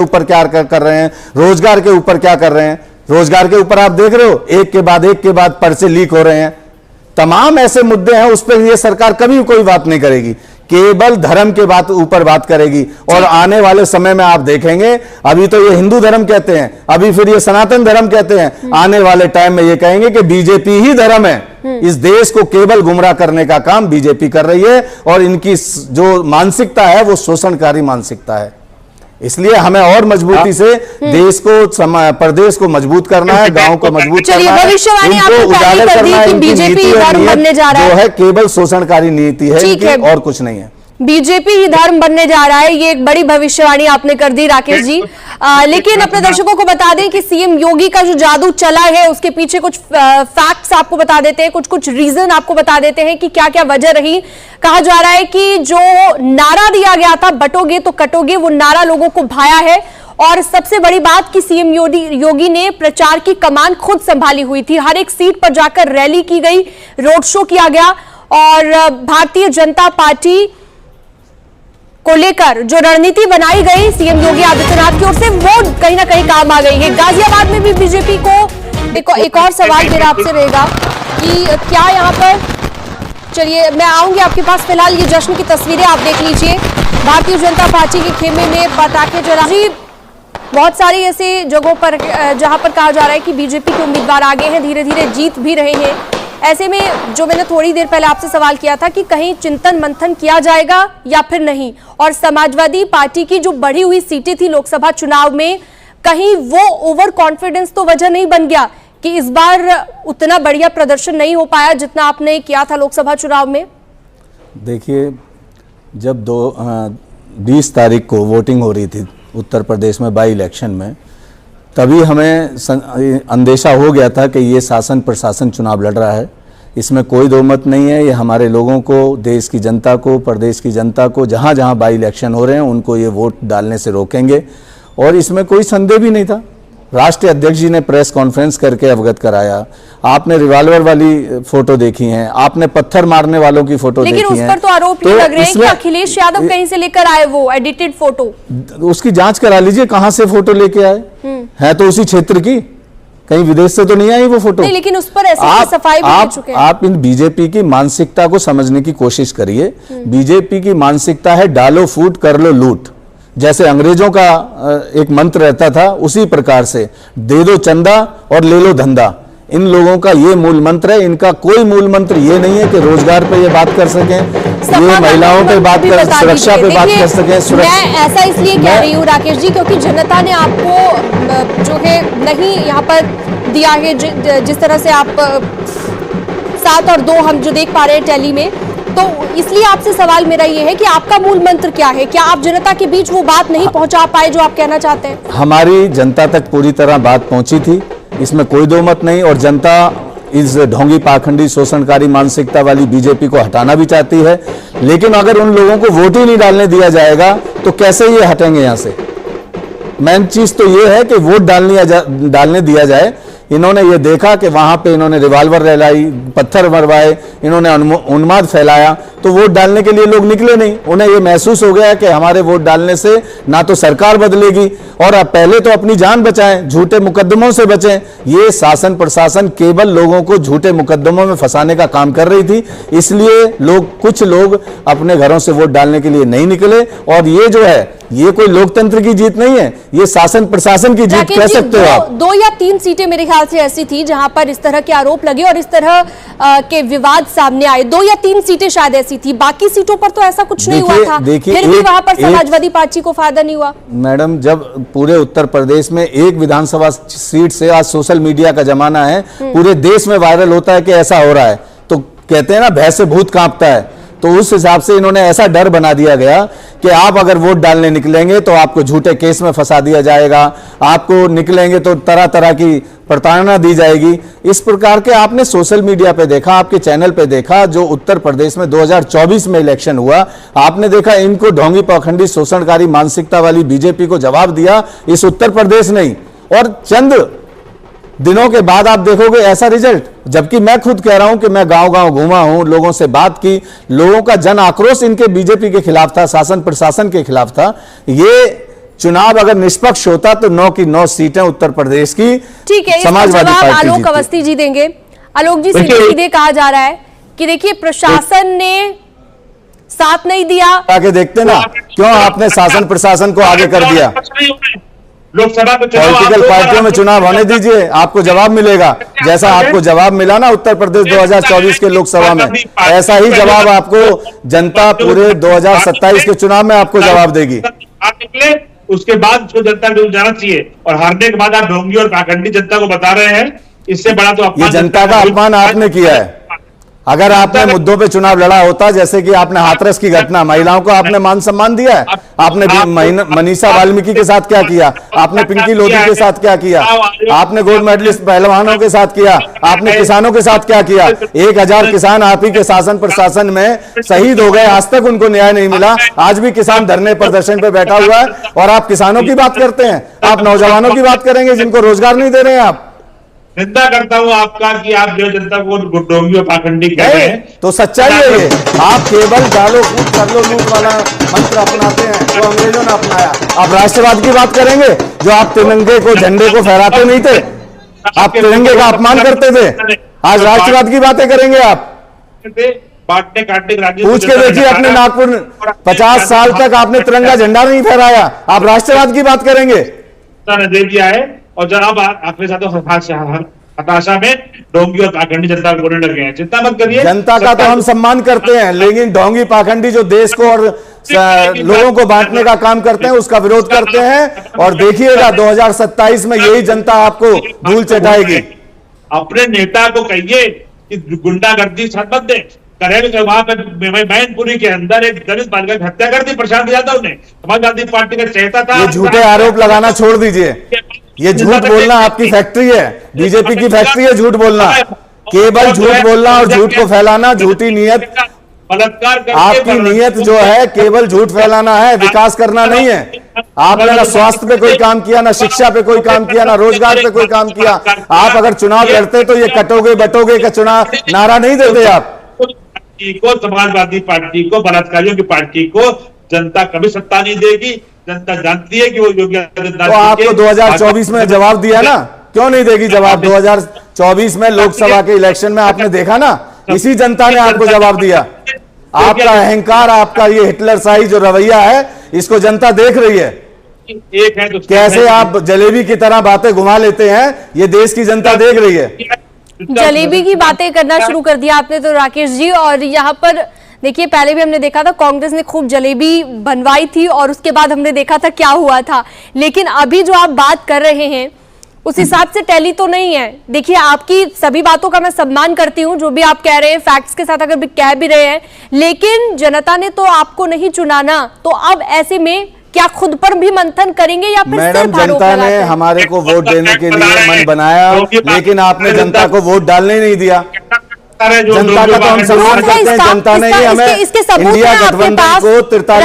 ऊपर क्या कर रहे हैं, रोजगार के ऊपर क्या कर रहे हैं। रोजगार के ऊपर आप देख रहे हो एक के बाद पर्चे लीक हो रहे हैं। तमाम ऐसे मुद्दे हैं, उस पर यह सरकार कभी कोई बात नहीं करेगी, केवल धर्म के ऊपर बात करेगी। और आने वाले समय में आप देखेंगे, अभी तो ये हिंदू धर्म कहते हैं, अभी फिर ये सनातन धर्म कहते हैं, आने वाले टाइम में ये कहेंगे कि बीजेपी ही धर्म है। इस देश को केवल गुमराह करने का काम बीजेपी कर रही है और इनकी जो मानसिकता है वो शोषणकारी मानसिकता है। इसलिए हमें और मजबूती से देश को, प्रदेश को मजबूत करना है, गांव को मजबूत करना है, इनको उजागर करना है। इनकी नीति जो है केवल शोषणकारी नीति है और कुछ नहीं है। बीजेपी ही धर्म बनने जा रहा है, ये एक बड़ी भविष्यवाणी आपने कर दी राकेश जी। लेकिन अपने दर्शकों को बता दें कि सीएम योगी का जो जादू चला है उसके पीछे कुछ फैक्ट्स आपको बता देते हैं, कुछ रीजन आपको बता देते हैं कि क्या क्या वजह रही। कहा जा रहा है कि जो नारा दिया गया था बटोगे तो कटोगे, वो नारा लोगों को भाया है। और सबसे बड़ी बात कि सीएम योगी ने प्रचार की कमान खुद संभाली हुई थी, हर एक सीट पर जाकर रैली की गई, रोड शो किया गया और भारतीय जनता पार्टी को लेकर जो रणनीति बनाई गई सीएम योगी आदित्यनाथ की ओर से वो कहीं ना कहीं काम आ गई है। गाजियाबाद में भी बीजेपी को एक और सवाल मेरा आपसे रहेगा कि क्या यहाँ पर, चलिए मैं आऊंगी आपके पास, फिलहाल ये जश्न की तस्वीरें आप देख लीजिए। भारतीय जनता पार्टी के खेमे में पटाखे जला, बहुत सारी ऐसी जगहों पर जहां पर कहा जा रहा है कि बीजेपी के उम्मीदवार आगे हैं, धीरे धीरे जीत भी रहे हैं। ऐसे में जो मैंने थोड़ी देर पहले आपसे सवाल किया था कि कहीं चिंतन मंथन किया जाएगा या फिर नहीं, और समाजवादी पार्टी की जो बढ़ी हुई सीटें थी लोकसभा चुनाव में, कहीं वो ओवर कॉन्फिडेंस तो वजह नहीं बन गया कि इस बार उतना बढ़िया प्रदर्शन नहीं हो पाया जितना आपने किया था लोकसभा चुनाव में? देखिए, जब 20 तारीख को वोटिंग हो रही थी उत्तर प्रदेश में बाई इलेक्शन में, तभी हमें अंदेशा हो गया था कि ये शासन प्रशासन चुनाव लड़ रहा है, इसमें कोई दो मत नहीं है। ये हमारे लोगों को, देश की जनता को, प्रदेश की जनता को जहाँ जहाँ बाई इलेक्शन हो रहे हैं उनको ये वोट डालने से रोकेंगे, और इसमें कोई संदेह भी नहीं था। राष्ट्रीय अध्यक्ष जी ने प्रेस कॉन्फ्रेंस करके अवगत कराया। आपने रिवॉल्वर वाली फोटो देखी है, आपने पत्थर मारने वालों की फोटो देखी है। लेकिन उस पर तो आरोप ये लग रहे हैं कि अखिलेश यादव कहीं से लेकर आए वो एडिटेड फोटो। उसकी जांच करा लीजिए, कहां से फोटो लेके आए है, तो उसी क्षेत्र की, कहीं विदेश से तो नहीं आई वो फोटो। नहीं, लेकिन उस पर ऐसी सफाई भी दे चुके हैं। आप इन बीजेपी की मानसिकता को समझने की कोशिश करिए। बीजेपी की मानसिकता है डालो फूट कर लो लूट, जैसे अंग्रेजों का एक मंत्र रहता था, उसी प्रकार से दे दो चंदा और ले लो धंधा। इन लोगों का ये मूल मंत्र है। इनका कोई मूल मंत्र ये नहीं है कि रोजगार पे ये बात कर सकें, ये महिलाओं पे बात कर, सुरक्षा पे बात कर सकें। मैं ऐसा इसलिए कह रही हूँ राकेश जी, क्योंकि जनता ने आपको जो है नहीं यहाँ पर दिया है, जिस तरह से आप 7 और 2 हम जो देख पा रहे हैं टैली में, तो इसलिए आपसे सवाल मेरा ये है कि आपका मूल मंत्र क्या है? क्या आप जनता के बीच वो बात नहीं पहुंचा पाए जो आप कहना चाहते हैं? हमारी जनता तक पूरी तरह बात पहुंची थी, इसमें कोई दो मत नहीं। और जनता इस ढोंगी पाखंडी शोषणकारी मानसिकता वाली बीजेपी को हटाना भी चाहती है, लेकिन अगर उन लोगों को वोट ही नहीं डालने दिया जाएगा तो कैसे ये हटेंगे यहाँ से? मेन चीज तो ये है कि वोट डालने दिया जाए। इन्होंने ये देखा कि वहां पे इन्होंने रिवॉल्वर रहलाई, पत्थर मरवाए, इन्होंने उन्माद फैलाया, तो वोट डालने के लिए लोग निकले नहीं। उन्हें ये महसूस हो गया कि हमारे वोट डालने से ना तो सरकार बदलेगी, और अब पहले तो अपनी जान बचाएं, झूठे मुकदमों से बचें। ये शासन प्रशासन केवल लोगों को झूठे मुकदमों में फंसाने का काम कर रही थी, इसलिए कुछ लोग अपने घरों से वोट डालने के लिए नहीं निकले। और ये जो है, ये कोई लोकतंत्र की जीत नहीं है, ये शासन प्रशासन की जीत कह सकते हो आप। 2 या 3 सीटें मेरे ख्याल से ऐसी थी जहां पर इस तरह के आरोप लगे और इस तरह के विवाद सामने आए। 2 या 3 सीटें शायद ऐसी थी, बाकी सीटों पर तो ऐसा कुछ नहीं हुआ था। फिर भी वहां पर समाजवादी पार्टी को फायदा नहीं हुआ। मैडम, जब पूरे उत्तर प्रदेश में एक विधानसभा सीट से, आज सोशल मीडिया का जमाना है, पूरे देश में वायरल होता है कि ऐसा हो रहा है, तो कहते हैं ना भय से भूत कांपता है, तो उस हिसाब से इन्होंने ऐसा डर बना दिया गया कि आप अगर वोट डालने निकलेंगे तो आपको झूठे केस में फंसा दिया जाएगा, आपको निकलेंगे तो तरह तरह की प्रताड़ना दी जाएगी। इस प्रकार के आपने सोशल मीडिया पे देखा, आपके चैनल पे देखा, जो उत्तर प्रदेश में 2024 में इलेक्शन हुआ, आपने देखा इनको ढोंगी पाखंडी शोषणकारी मानसिकता वाली बीजेपी को जवाब दिया इस उत्तर प्रदेश नहीं। और चंद दिनों के बाद आप देखोगे ऐसा रिजल्ट, जबकि मैं खुद कह रहा हूं कि मैं गांव-गांव घूमा हूं, लोगों से बात की, लोगों का जन आक्रोश इनके बीजेपी के खिलाफ था, शासन प्रशासन के खिलाफ था। ये चुनाव अगर निष्पक्ष होता तो 9 की 9 सीटें उत्तर प्रदेश की ठीक है, इसका समाजवादी जवाब पार्टी आलोक जीतती। अवस्थी जी देंगे। आलोक जी, देखिए- सीधे सीधे कहा जा रहा है कि देखिए प्रशासन ने साथ नहीं दिया। आगे देखते ना, क्यों आपने शासन प्रशासन को आगे कर दिया। लोकसभा के चुनाव पॉलिटिकल आप पार्टियों में चुनाव होने दीजिए, आपको जवाब मिलेगा। जैसा आपको जवाब मिला ना उत्तर प्रदेश 2024 के लोकसभा में, ऐसा ही जवाब आपको जनता पूरे 2027 के चुनाव में आपको जवाब देगी। आप निकले, उसके बाद उसको जनता को जाना चाहिए, और हारने के बाद आप ढोंगी और पाखंडी जनता को बता रहे हैं, इससे बड़ा तो अपमान ये जनता का अपमान आपने किया है। अगर आपने मुद्दों पे चुनाव लड़ा होता, जैसे कि आपने हाथरस की घटना, महिलाओं को आपने मान सम्मान दिया है। आपने मनीषा वाल्मीकि के साथ क्या किया, आपने पिंकी लोधी के साथ क्या किया, आपने गोल्ड मेडलिस्ट पहलवानों के साथ किया, आपने किसानों के साथ क्या किया। 1000 किसान आप ही के शासन प्रशासन में शहीद हो गए, आज तक उनको न्याय नहीं मिला। आज भी किसान धरने प्रदर्शन पे बैठा हुआ है, और आप किसानों की बात करते हैं। आप नौजवानों की बात करेंगे जिनको रोजगार नहीं दे रहे हैं। आप निंदा करता हूं आपका कि आप जो जनता को ढोंगी और पाखंडी कह रहे हैं। तो सच्चाई है ये। आप केवल डालो कूद कर लो लूट वाला मंत्र अपनाते हैं, जो अंग्रेजों ने अपनाया। आप राष्ट्रवाद की बात करेंगे, जो आप तिरंगे को, झंडे को फहराते नहीं थे, आप तिरंगे का अपमान करते थे। आज राष्ट्रवाद की बातें करेंगे आप। बांटने काटने राज्य पूछ के देखिए अपने नागपुर, 50 साल तक आपने तिरंगा झंडा नहीं फहराया, आप राष्ट्रवाद की बात करेंगे। दे दिया है, और जब आप अपने साथ हताशा में ढोंगी और पाखंडी जनता को बोलने लगे हैं। चिंता मत करिए, जनता का तो हम सम्मान करते हैं, लेकिन ढोंगी पाखंडी जो देश को और लोगों को बांटने का काम करते हैं, उसका विरोध करते हैं। और देखिएगा 2027 में यही जनता आपको धूल चटाएगी। अपने नेता को कहिए कि गुंडागर्दी मत दे करेंगे। वहां पे मैनपुरी के अंदर एक दलित बालिका की हत्या कर दी प्रशांत यादव ने, समाजवादी पार्टी का चेहता था। ये झूठे आरोप लगाना छोड़ दीजिए, ये झूठ बोलना आपकी फैक्ट्री है, बीजेपी की फैक्ट्री है झूठ बोलना। केवल झूठ बोलना और झूठ को फैलाना, झूठी नीयत। बलात्कार आपकी नीयत जो है केवल झूठ फैलाना है, विकास करना नहीं है। आपने ना स्वास्थ्य पे कोई काम किया, ना शिक्षा पे कोई काम किया, ना रोजगार पे कोई काम किया। आप अगर चुनाव लड़ते तो ये कटोगे बटोगे का चुनाव नारा नहीं देते आप। को, समाजवादी पार्टी को, बलात्कारियों की पार्टी को जनता कभी सत्ता नहीं देगी। जनता जानती है कि वो योगी आदित्यनाथ तो आपको 2024 में जवाब दिया ना, क्यों नहीं देगी जवाब। 2024 में लोकसभा के इलेक्शन में आपने देखा ना, इसी जनता ने आपको जवाब दिया। आपका अहंकार, आपका ये हिटलरशाही जो रवैया है, इसको जनता देख रही है। एक है तो कैसे आप जलेबी की तरह बातें घुमा लेते हैं, ये देश की जनता देख रही है। जलेबी की बातें करना शुरू कर दिया आपने तो राकेश जी। और यहाँ पर देखिए, पहले भी हमने देखा था कांग्रेस ने खूब जलेबी बनवाई थी, और उसके बाद हमने देखा था क्या हुआ था। लेकिन अभी जो आप बात कर रहे हैं उस हिसाब से टैली तो नहीं है। देखिए, आपकी सभी बातों का मैं सम्मान करती हूं, जो भी आप कह रहे हैं फैक्ट्स के साथ अगर भी कह भी रहे हैं, लेकिन जनता ने तो आपको नहीं चुनाना। तो अब ऐसे में क्या खुद पर भी मंथन करेंगे या फिर मैडम, सिर्फ आरोप जनता ने लगाते हैं? हमारे को वोट देने के लिए मन बनाया, लेकिन आपने जनता को वोट डालने नहीं दिया। जनता का तो हम सम्मान करते हैं, जनता ने ही हमें इसके सबूत इंडिया हैं आपके गठबंधन पास। को 43